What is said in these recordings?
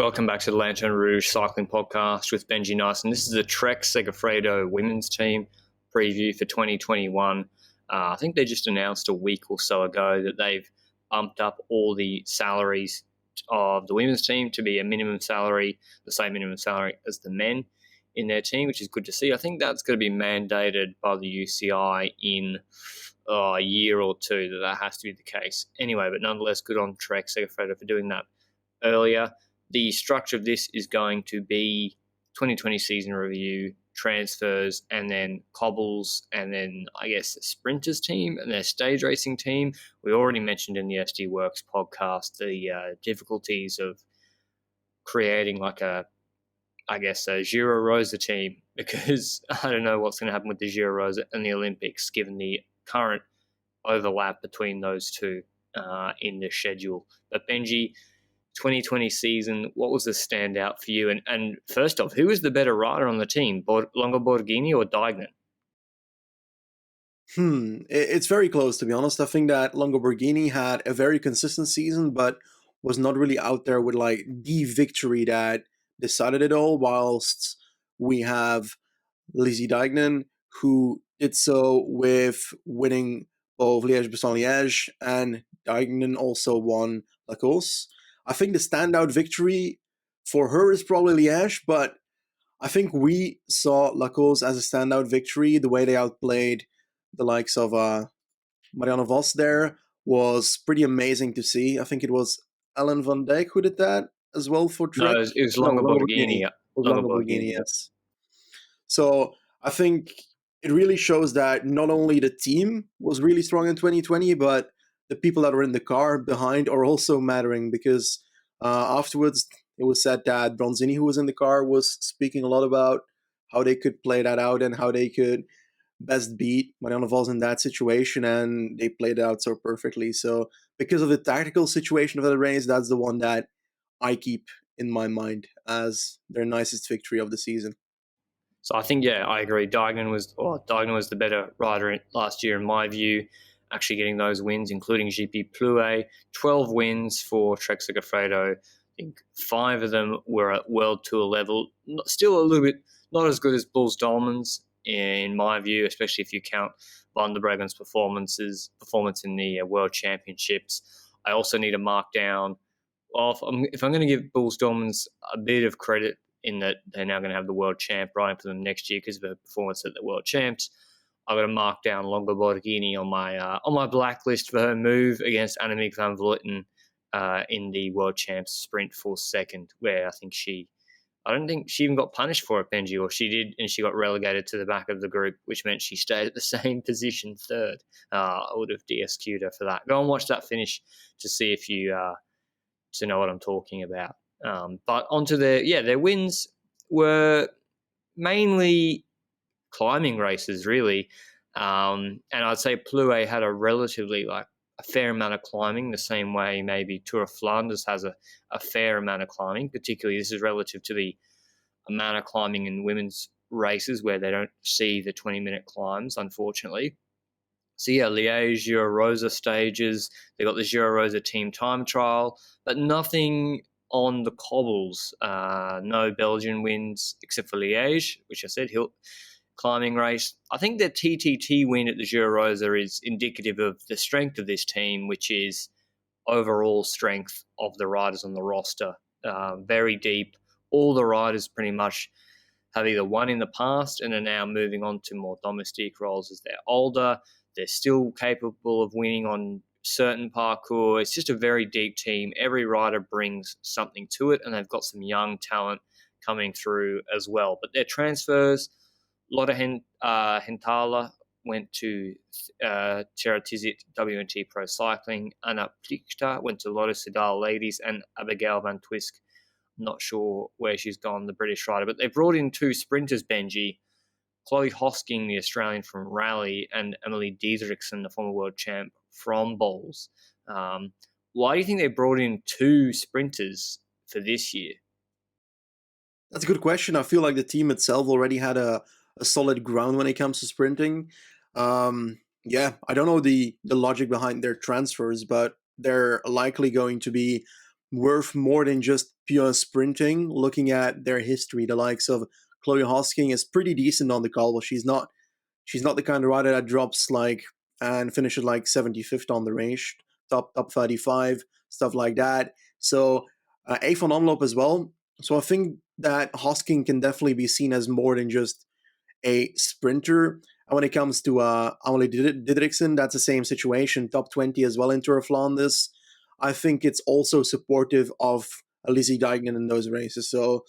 Welcome back to the Lanterne Rouge Cycling Podcast with Benji Naesen. This is the Trek-Segafredo women's team preview for 2021. I think they just announced a week or so ago that they've bumped up all the salaries of the women's team to be a minimum salary, the same minimum salary as the men in their team, which is good to see. I think that's going to be mandated by the UCI in a year or two, that has to be the case. Anyway, but nonetheless, good on Trek-Segafredo for doing that earlier. The structure of this is going to be 2020 season review, transfers, and then cobbles, and then I guess the sprinters team and their stage racing team. We already mentioned in the SD Works podcast the difficulties of creating like a Giro Rosa team, because I don't know what's going to happen with the Giro Rosa and the Olympics given the current overlap between those two in the schedule. But Benji, 2020 season, what was the standout for you? And first off, who was the better rider on the team, Longo Borghini or Dignan? It's very close, to be honest. I think that Longo Borghini had a very consistent season, but was not really out there with like the victory that decided it all, whilst we have Lizzie Dignan, who did so with winning both Liège-Bastogne-Liège, and Dignan also won La Course. I think the standout victory for her is probably Liège, but I think we saw La Course as a standout victory. The way they outplayed the likes of Marianne Vos there was pretty amazing to see. I think it was Ellen van Dijk who did that as well for Trek. No, it was Longo Borghini. Longo Borghini, yes. So I think it really shows that not only the team was really strong in 2020, but the people that were in the car behind are also mattering, because afterwards it was said that Bronzini, who was in the car, was speaking a lot about how they could play that out and how they could best beat Marianne Vos in that situation, and they played it out so perfectly. So because of the tactical situation of the race, that's the one that I keep in my mind as their nicest victory of the season. So I think, I agree. Dignan was the better rider last year in my view, actually getting those wins, including GP Plouay. 12 wins for Trek-Segafredo. I think 5 of them were at World Tour level. Still a little bit not as good as Bulls Dolman's in my view, especially if you count Van der Breggen's performance in the World Championships. I also need to mark down, if I'm going to give Bulls Dolman's a bit of credit in that they're now going to have the World Champ riding for them next year because of her performance at the World Champs, I've got to mark down Longo Borghini on my blacklist for her move against Annemiek van Vleuten in the World Champs sprint for second, where I don't think she even got punished for it, Benji, or she did, and she got relegated to the back of the group, which meant she stayed at the same position third. I would have DSQ'd her for that. Go and watch that finish to see if you to know what I'm talking about. But onto their wins were mainly climbing races, really. And I'd say Plouay had a relatively a fair amount of climbing, the same way maybe Tour of Flanders has a fair amount of climbing. Particularly, this is relative to the amount of climbing in women's races where they don't see the 20-minute climbs, unfortunately. So Liège, Giro Rosa stages. They got the Giro Rosa team time trial, but nothing on the cobbles. No Belgian wins except for Liège, which I said climbing race. I think the TTT win at the Giro Rosa is indicative of the strength of this team, which is overall strength of the riders on the roster. Very deep. All the riders pretty much have either won in the past and are now moving on to more domestique roles as they're older. They're still capable of winning on certain parkour. It's just a very deep team. Every rider brings something to it, and they've got some young talent coming through as well. But their transfers, Lotte Hentala went to Terra Tizit WNT Pro Cycling. Anna Plichta went to Lotto Soudal Ladies, and Abigail Van Twisk, I'm not sure where she's gone, the British rider. But they've brought in 2 sprinters, Benji. Chloe Hosking, the Australian from Rally, and Emily Diedrichsen, the former world champ from Bowls. Why do you think they brought in 2 sprinters for this year? That's a good question. I feel like the team itself already had a solid ground when it comes to sprinting. I don't know the logic behind their transfers, but they're likely going to be worth more than just pure sprinting. Looking at their history, the likes of Chloe Hosking is pretty decent on the cobble. She's not the kind of rider that drops like and finishes like 75th on the race, top 35, stuff like that. So A van Omloop as well. So I think that Hosking can definitely be seen as more than just a sprinter. And when it comes to Amelie Didriksen, that's the same situation, top 20 as well in Tour of Flanders. I think it's also supportive of Lizzie Deignan in those races. So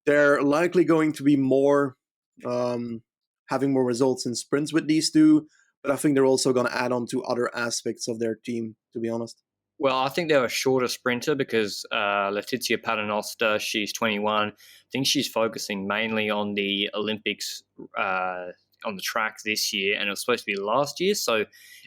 they're likely going to be more having more results in sprints with these two, but I think they're also going to add on to other aspects of their team, to be honest. Well, I think they're a shorter sprinter because Letizia Paternoster, she's 21. I think she's focusing mainly on the Olympics on the track this year, and it was supposed to be last year. So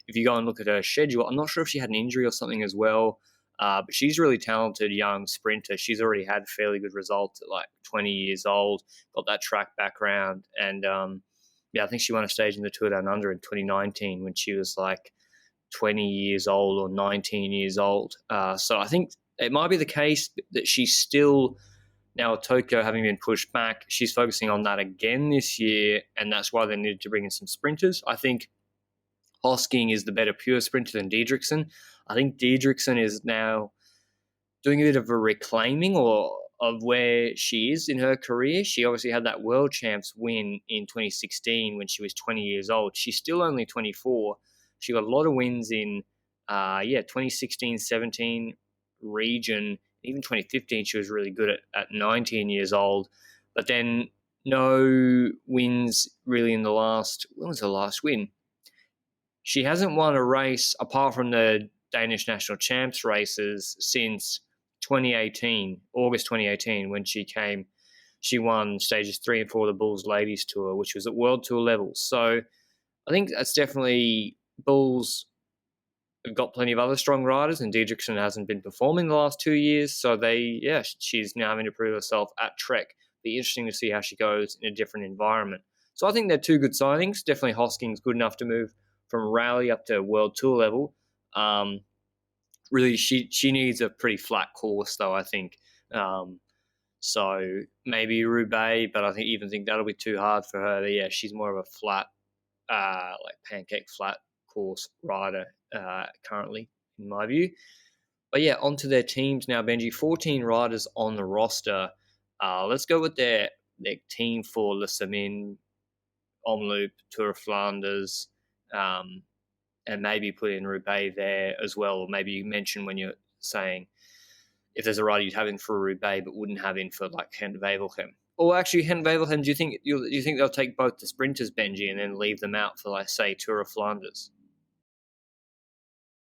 if you go and look at her schedule, I'm not sure if she had an injury or something as well, but she's a really talented young sprinter. She's already had fairly good results at like 20 years old, got that track background, and I think she won a stage in the Tour Down Under in 2019 when she was like 20 years old or 19 years old. So I think it might be the case that she's still, now Tokyo having been pushed back, she's focusing on that again this year, and that's why they needed to bring in some sprinters. I think Hosking is the better pure sprinter than Diedrichsen. I think Diedrichsen is now doing a bit of a reclaiming or of where she is in her career. She obviously had that world champs win in 2016 when she was 20 years old. She's still only 24. She got a lot of wins in 2016, 17 region. Even 2015 she was really good at 19 years old. But then no wins really in the last, when was her last win? She hasn't won a race apart from the Danish national champs races since 2018, August 2018, when she won stages 3 and 4 of the Bulls Ladies Tour, which was at World Tour level. So I think that's definitely, Bulls have got plenty of other strong riders, and Diedrichsen hasn't been performing the last 2 years. So she's now having to prove herself at Trek. Be interesting to see how she goes in a different environment. So I think they're two good signings. Definitely Hosking's good enough to move from rally up to World Tour level. Really, she needs a pretty flat course, though, I think. So maybe Roubaix, but I think that'll be too hard for her. But yeah, she's more of a flat, like pancake flat course rider currently, in my view. But yeah, onto their teams now, Benji. 14 riders on the roster. Let's go with their team for Le Samin, Omloop, Tour of Flanders, and maybe put in Roubaix there as well. Or maybe you mention when you're saying if there's a rider you'd have in for Roubaix but wouldn't have in for like Gent-Wevelgem. Or actually, Gent-Wevelgem, do you think they'll take both the sprinters, Benji, and then leave them out for, like, say, Tour of Flanders?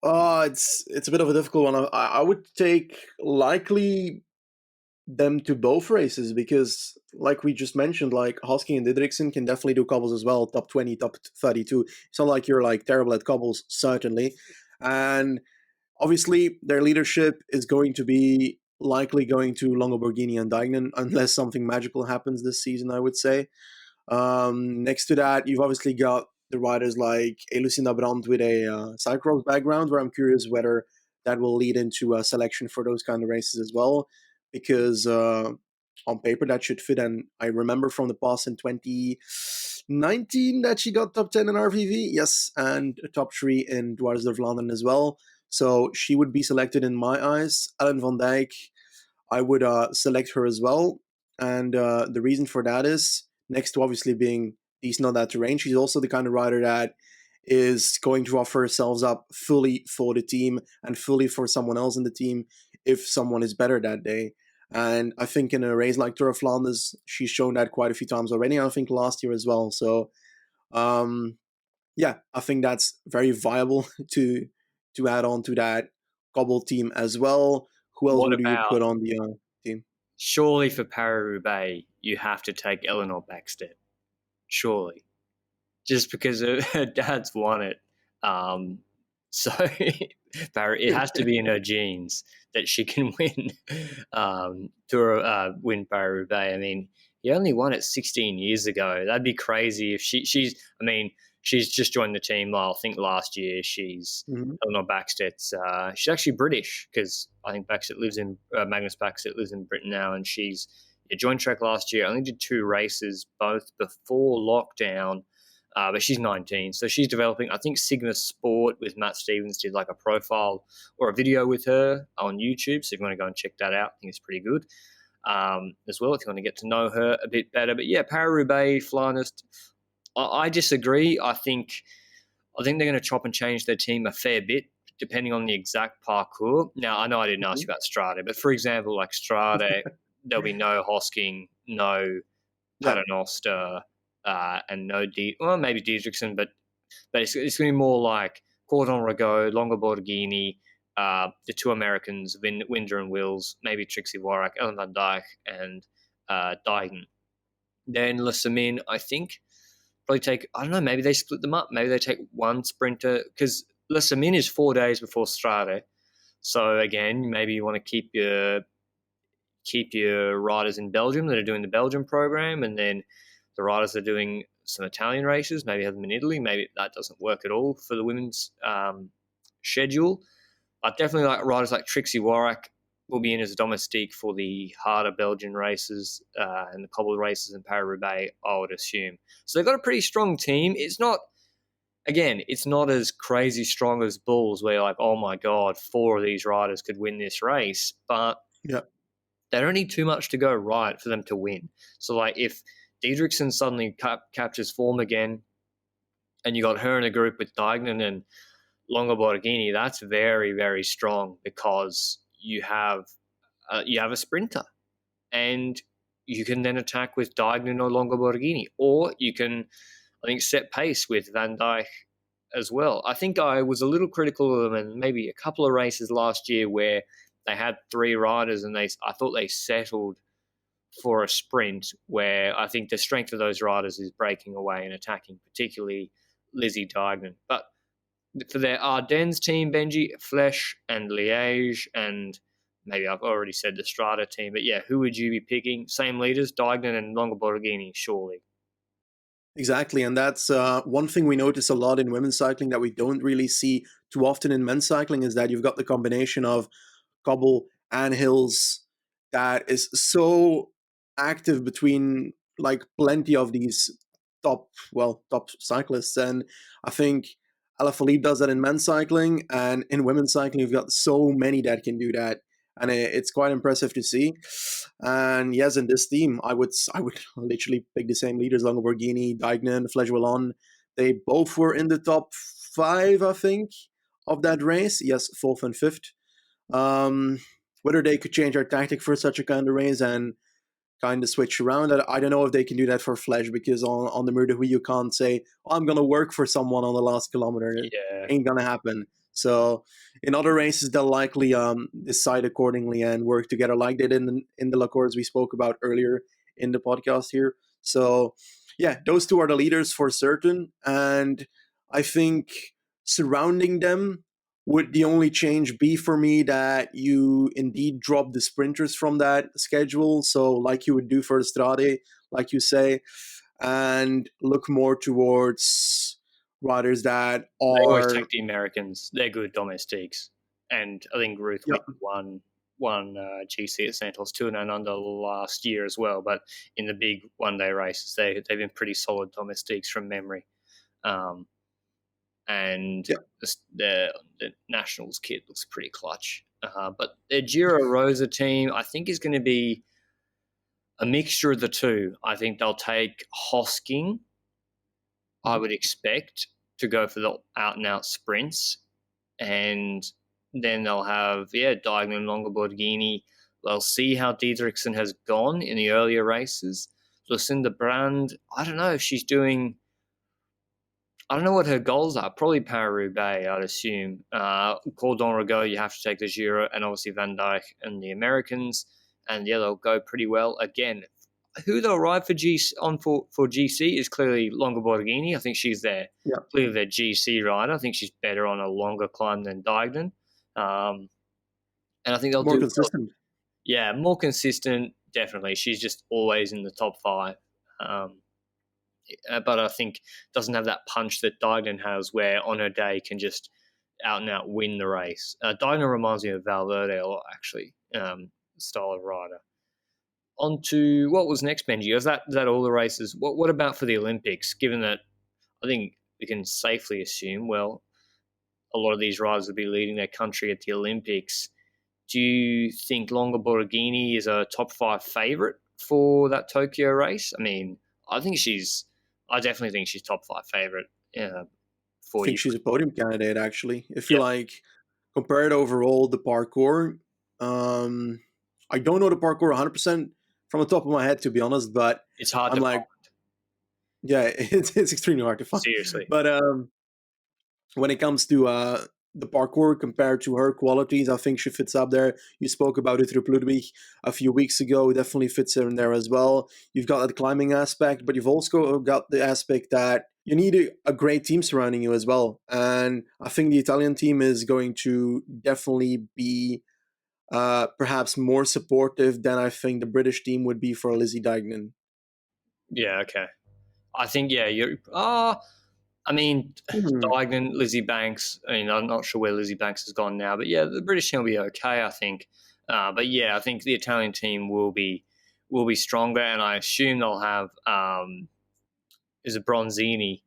It's a bit of a difficult one. I would take likely them to both races because, like we just mentioned, like Hosking and Didriksen can definitely do cobbles as well, top 20, top 32. It's not like you're like terrible at cobbles, certainly. And obviously, their leadership is going to be likely going to Longo Borghini and Deignan unless something magical happens this season, I would say. Next to that, you've obviously got the riders like Lucinda Brandt with a cyclocross background, where I'm curious whether that will lead into a selection for those kind of races as well, because on paper that should fit. And I remember from the past in 2019 that she got top 10 in RVV, yes, and a top 3 in Dwars de Vlaanderen as well. So she would be selected in my eyes. Ellen van Dijk, I would select her as well. And the reason for that is, next to obviously being decent on that terrain, she's also the kind of rider that is going to offer herself up fully for the team and fully for someone else in the team if someone is better that day. And I think in a race like Tour of Flanders, she's shown that quite a few times already. I think last year as well. So, I think that's very viable to add on to that cobble team as well. Who else What would you about, put on the team? surely for Paris-Roubaix, you have to take Eleanor Backstedt. Surely. Just because her dad's won it. So it has to be in her genes that she can win win Paris-Roubaix. I mean, he only won it 16 years ago. That'd be crazy if she's. I mean, she's just joined the team. I think last year. She's Hmm. Eleanor Backstett's. She's actually British because I think Magnus Backstett lives in Britain now, and she's joined Trek last year. Only did 2 races, both before lockdown. But she's 19, so she's developing. I think Sigma Sport with Matt Stevens did like a profile or a video with her on YouTube. So if you want to go and check that out, I think it's pretty good as well if you want to get to know her a bit better. But yeah, Paris-Roubaix, Flyernest, I disagree. I think they're going to chop and change their team a fair bit depending on the exact parcours. Now, I know I didn't ask you Hmm. about Strade, but for example, like Strade, there'll be no Hosking, no Yeah. Paternoster, and no well, maybe Diedrichsen, but it's going to be more like Cordon Rago, Longo Borghini, the 2 Americans, Winder and Wills, maybe Trixie Warwick, Ellen Van Dyke, and Dyden. Then Le Samin, I think, probably take, I don't know, maybe they split them up. Maybe they take one sprinter because Le Samin is 4 days before Strade. So again, maybe you want to keep your riders in Belgium that are doing the Belgium program, and then the riders that are doing some Italian races, maybe have them in Italy. Maybe that doesn't work at all for the women's schedule. I definitely like riders like Trixie Warwick will be in as a domestique for the harder Belgian races and the cobble races in Paris-Roubaix, I would assume. So they've got a pretty strong team. It's not as crazy strong as Bulls where you're like, oh my God, 4 of these riders could win this race. But Yeah. they don't need too much to go right for them to win. So, like, if Diedrichsen suddenly captures form again, and you got her in a group with Dignan and Longo Borghini, that's very, very strong because you have a sprinter, and you can then attack with Dignan or Longo Borghini, or you can, I think, set pace with Van Dijk as well. I think I was a little critical of them, and maybe a couple of races last year where they had 3 riders, and I thought they settled for a sprint where I think the strength of those riders is breaking away and attacking, particularly Lizzie Dignan. But for their Ardennes team, Benji, Flesch and Liège, and maybe I've already said the Strata team, but yeah, who would you be picking? Same leaders, Dignan and Longoborghini, surely. Exactly, and that's one thing we notice a lot in women's cycling that we don't really see too often in men's cycling is that you've got the combination of cobble and hills that is so active between like plenty of these top cyclists, and I think Alaphilippe does that in men's cycling, and in women's cycling you've got so many that can do that, and it's quite impressive to see. And yes, in this team, I would literally pick the same leaders: Longoborghini, Dignan, Flejuelon. They both were in the top 5, I think, of that race. Yes, 4th and 5th. Um, whether they could change their tactic for such a kind of race and kind of switch around, I don't know if they can do that for Flash, because on the Mur de Huy you can't say, oh, I'm going to work for someone on the last kilometer. It Yeah. ain't going to happen. So in other races, they'll likely decide accordingly and work together like they did in the Lacors we spoke about earlier in the podcast here. So yeah, those 2 are the leaders for certain. And I think surrounding them would the only change be for me that you indeed drop the sprinters from that schedule? So, like you would do for Strade, like you say, and look more towards riders that They always are. take the Americans. They're good domestiques. And I think Ruth Yeah, Whitney won GC at Santos 2 and under last year as well. But in the big one-day races, they've been pretty solid domestiques from memory. Um, and yeah, the Nationals kit looks pretty clutch. But their Giro Rosa team, I think, is going to be a mixture of the two. I think they'll take Hosking, I mhm, would expect, to go for the out-and-out sprints. And then they'll have, Diagon and Longoborghini. They'll see how Diedrichsen has gone in the earlier races. Lucinda Brand, I don't know if she's doing – I don't know what her goals are. Probably Paris-Roubaix, I'd assume. Cordon Rago, you have to take the Giro, and obviously Van Dijk and the Americans. And yeah, they'll go pretty well. Again, who they'll ride for GC is clearly Longo Borghini. I think she's yeah. clearly their GC rider. I think she's better on a longer climb than Dignan. And I think they'll More do well. consistent. Yeah, more consistent, definitely. She's just always in the top 5. Um, but I think doesn't have that punch that Dignan has, where on her day can just out and out win the race. Dignan reminds me of Valverde a lot, actually, style of rider. On to what was next, Benji? Is that all the races? What about for the Olympics? Given that I think we can safely assume, well, a lot of these riders will be leading their country at the Olympics. Do you think Longa Borghini is a top 5 favourite for that Tokyo race? I mean, I definitely think she's top 5 favourite I for think you. she's a podium candidate, actually. If you Yeah, like, compare it overall, the parkour. I don't know the parkour 100% from the top of my head, to be honest, but it's hard I'm to like, find, yeah, it's extremely hard to find. seriously. But when it comes to the parkour compared to her qualities, I think she fits up there. You spoke about it through Ludwig a few weeks ago. Definitely fits in there as well. You've got that climbing aspect, but you've also got the aspect that you need a great team surrounding you as well. And I think the Italian team is going to definitely be perhaps more supportive than I think the British team would be for Lizzie Deignan. Yeah, okay. I think, yeah, you're. I mean, Hmm. Dignan, Lizzie Banks. I mean, I'm not sure where Lizzie Banks has gone now, but yeah, the British team will be okay, I think. But yeah, I think the Italian team will be stronger, and I assume they'll have is it Bronzini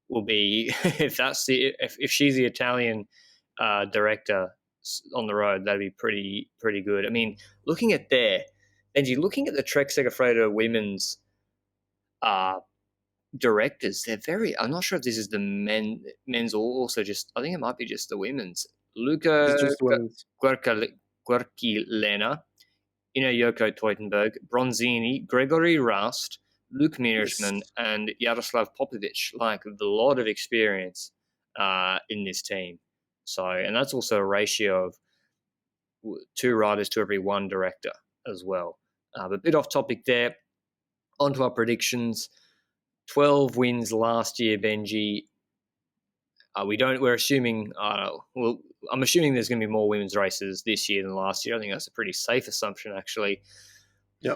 will be if she's the Italian director on the road, that'd be pretty good. I mean, looking at Benji, looking at the Trek-Segafredo women's uh, directors, they're very. I'm not sure if this is the men's or also just. I think it might be just the women's. It's Luca just women's. Guerquilena, Yoko Teutenberg, Bronzini, Gregory Rast, Luke Yes. Miersman, and Yaroslav Popovic. Like a lot of experience in this team. So, and that's also a ratio of 2 riders to every 1 director as well. But a bit off topic there. On to our predictions. 12 wins last year, Benji. We're assuming, well, I'm assuming there's going to be more women's races this year than last year. I think that's a pretty safe assumption, actually. Yeah.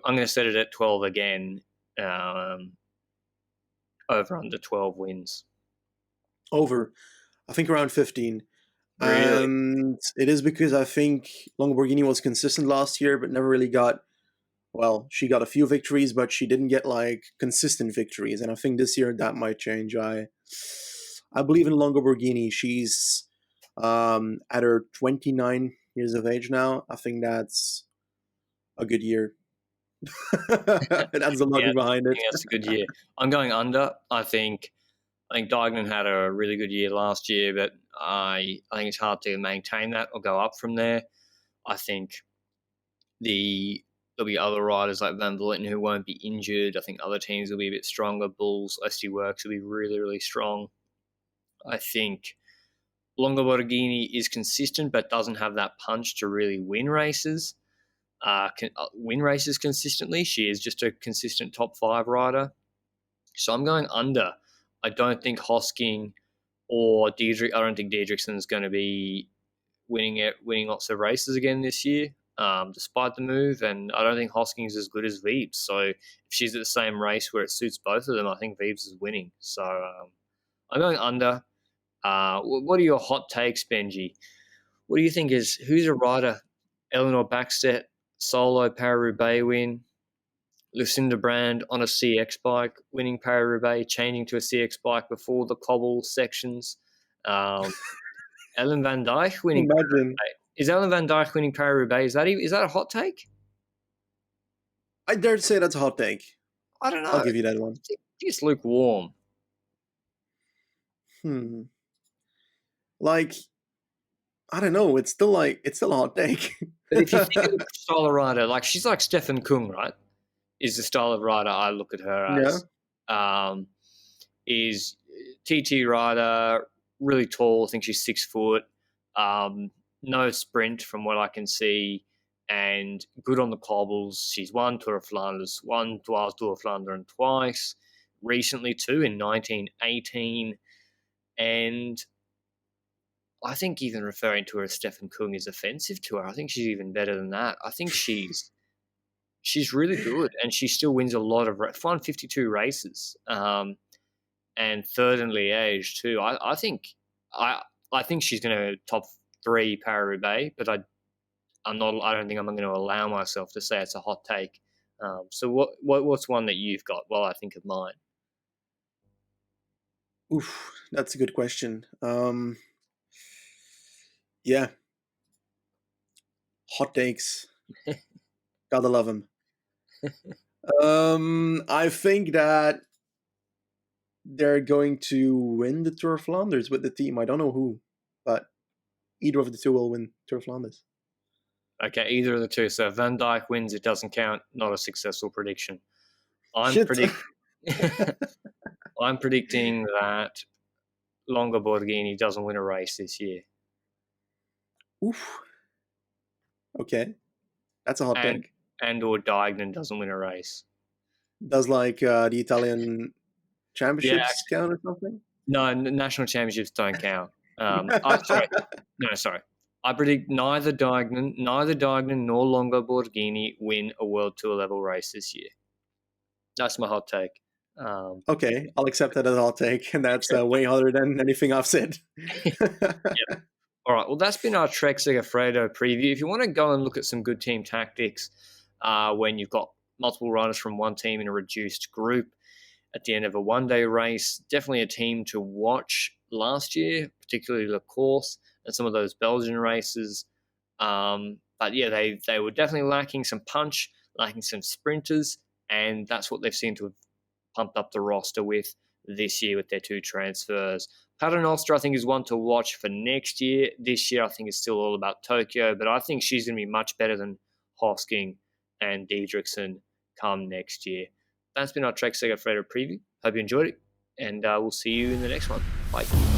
I'm going to set it at 12 again, um, over under 12 wins. Over. I think around 15. Really? And it is because I think Lamborghini was consistent last year, but never really got. Well, she got a few victories, but she didn't get like consistent victories. And I think this year that might change. I believe in Lamborghini. She's at her 29 years of age now. I think that's a good year. That's the Yeah, logic behind I it. think that's a good year. I'm going under. I think Dignan had a really good year last year, but I think it's hard to maintain that or go up from there. I think there'll be other riders like Van Vleuten who won't be injured. I think other teams will be a bit stronger. Bulls, SD Works will be really, really strong. I think Longoborghini is consistent but doesn't have that punch to really win races. Win races consistently. She is just a consistent top 5 rider. So I'm going under. I don't think Hosking or Diedrich. I don't think Diedrichson's going to be winning lots of races again this year, despite the move. And I don't think Hosking's as good as Veeps. So if she's at the same race where it suits both of them, I think Veeps is winning. So I'm going under. What are your hot takes, Benji? What do you think who's a rider? Eleanor Backstedt, solo Paris-Roubaix win. Lucinda Brand on a CX bike, winning Paris-Roubaix, changing to a CX bike before the cobble sections. Um, Ellen Van Dijk winning Imagine. Paris-Roubaix. Is Ellen Van Dijk winning Paris-Roubaix? Is that a hot take? I dare to say that's a hot take. I don't know. I'll I give you that one. think it's lukewarm. Hmm. Like, I don't know. It's still a hot take. But if you think of the style of rider, like she's like Stefan Kung, right? Is the style of rider I look at her Yeah. as. Um, is TT rider, really tall. I think she's 6 foot. No sprint from what I can see, and good on the cobbles. She's won Tour of Flanders, won Tour of Flanders and twice. Recently, too, in 1918. And I think even referring to her as Stefan Kung is offensive to her. I think she's even better than that. I think she's really good, and she still wins a lot of 152 races, and third in Liège too. I think she's going to top 3 Paris-Roubaix, but I'm not. I don't think I'm going to allow myself to say it's a hot take. So what's one that you've got while I think of mine? Oof, that's a good question. Yeah, hot takes. Gotta love them. I think that they're going to win the Tour of Flanders with the team. I don't know who, but either of the two will win Tour of Flanders. Okay, either of the two. So Van Dijk wins. It doesn't count. Not a successful prediction. I'm Shit. I'm predicting that Longo Borghini doesn't win a race this year. Oof. Okay, that's a hot take. And/or Diagnan doesn't win a race. Does the Italian championships count or something? No, national championships don't count. Sorry. I predict neither Diagnan nor Longo Borghini win a World Tour level race this year. That's my hot take. Okay, I'll accept that as a hot take, and that's way hotter than anything I've said. Yep. All right, well, that's been our Trek-Segafredo preview. If you want to go and look at some good team tactics when you've got multiple riders from one team in a reduced group at the end of a one-day race, definitely a team to watch last year, particularly Le Course and some of those Belgian races. But yeah, they were definitely lacking some punch, lacking some sprinters, and that's what they've seemed to have pumped up the roster with this year with their 2 transfers. Paternoster, I think, is one to watch for next year. This year, I think it's still all about Tokyo, but I think she's going to be much better than Hosking and Diedrichsen come next year. That's been our Trek-Segafredo preview. Hope you enjoyed it, and we'll see you in the next one. Bye.